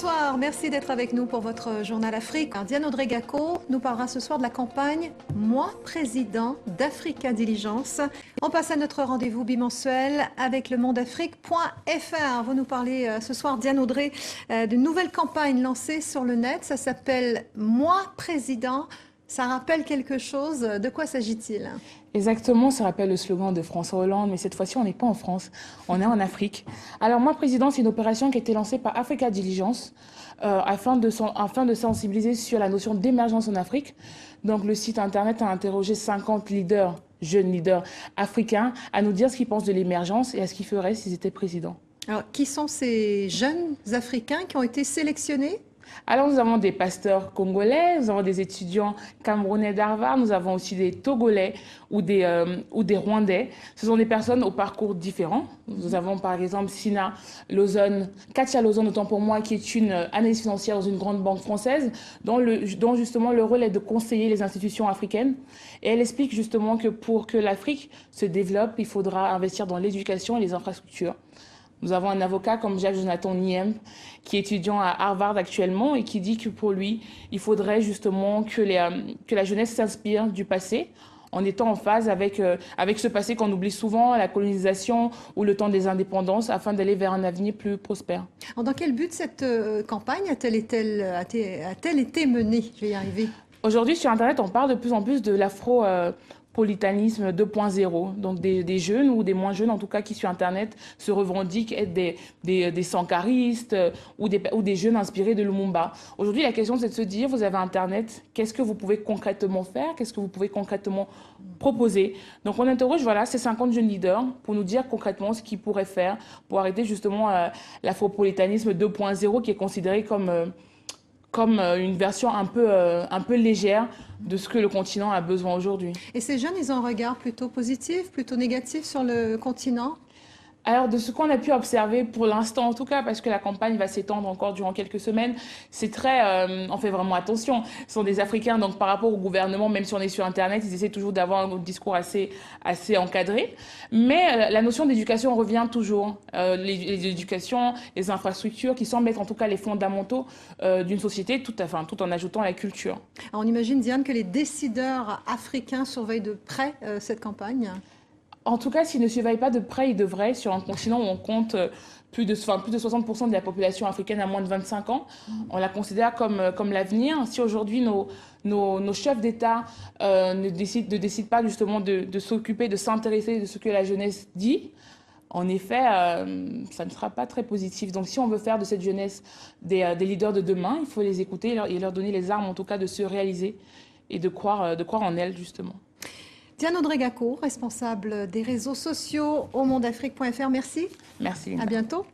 Bonsoir, merci d'être avec nous pour votre Journal Afrique. Diane Audrey-Gacko nous parlera ce soir de la campagne « Moi, président d'Africa Diligence ». On passe à notre rendez-vous bimensuel avec le mondafrique.fr. Vous nous parlez ce soir, Diane Audrey, d'une nouvelle campagne lancée sur le net. Ça s'appelle « Moi, président ». Ça rappelle quelque chose. De quoi s'agit-il? Exactement, ça rappelle le slogan de François Hollande, mais cette fois-ci, on n'est pas en France, on est en Afrique. Alors moi, président, c'est une opération qui a été lancée par Africa Diligence afin de sensibiliser sur la notion d'émergence en Afrique. Donc le site internet a interrogé 50 leaders, jeunes leaders africains, à nous dire ce qu'ils pensent de l'émergence et à ce qu'ils feraient s'ils étaient présidents. Alors, qui sont ces jeunes Africains qui ont été sélectionnés? Alors, nous avons des pasteurs congolais, nous avons des étudiants camerounais d'Harvard, nous avons aussi des Togolais ou des Rwandais. Ce sont des personnes au parcours différents. Nous avons par exemple Sina Lozon, Katia Lozon, autant pour moi, qui est une analyste financière dans une grande banque française, dont justement le rôle est de conseiller les institutions africaines. Et elle explique justement que pour que l'Afrique se développe, il faudra investir dans l'éducation et les infrastructures. Nous avons un avocat comme Jacques-Jonathan Niemp, qui est étudiant à Harvard actuellement et qui dit que pour lui, il faudrait justement que la jeunesse s'inspire du passé en étant en phase avec ce passé qu'on oublie souvent, la colonisation ou le temps des indépendances, afin d'aller vers un avenir plus prospère. Alors, dans quel but cette campagne a-t-elle été menée? Je vais y arriver. Aujourd'hui, sur Internet, on parle de plus en plus de l'afro-puritanisme 2.0, donc des jeunes ou des moins jeunes en tout cas qui sur Internet se revendiquent être des sankaristes ou des jeunes inspirés de Lumumba. Aujourd'hui, la question c'est de se dire, vous avez Internet, qu'est-ce que vous pouvez concrètement faire? Qu'est-ce que vous pouvez concrètement proposer? Donc on interroge ces 50 jeunes leaders pour nous dire concrètement ce qu'ils pourraient faire pour arrêter justement l'afro-puritanisme 2.0 qui est considéré comme une version un peu légère de ce que le continent a besoin aujourd'hui. Et ces jeunes, ils ont un regard plutôt positif, plutôt négatif sur le continent? Alors, de ce qu'on a pu observer pour l'instant, en tout cas, parce que la campagne va s'étendre encore durant quelques semaines, c'est on fait vraiment attention. Ce sont des Africains, donc par rapport au gouvernement, même si on est sur Internet, ils essaient toujours d'avoir un discours assez encadré. Mais la notion d'éducation revient toujours. L'éducation, les infrastructures, qui semblent être en tout cas les fondamentaux d'une société, tout en ajoutant la culture. Alors, on imagine, Diane, que les décideurs africains surveillent de près cette campagne? En tout cas, s'ils ne surveillent pas de près, ils devraient, sur un continent où on compte plus de 60% de la population africaine à moins de 25 ans. On la considère comme l'avenir. Si aujourd'hui nos chefs d'État ne décident pas justement de s'occuper, de s'intéresser de ce que la jeunesse dit, en effet, ça ne sera pas très positif. Donc si on veut faire de cette jeunesse des leaders de demain, il faut les écouter et leur donner les armes, en tout cas, de se réaliser et de croire en elles, justement. Diane Audrey-Gacko, responsable des réseaux sociaux au mondafrique.fr. Merci. Merci. À bientôt.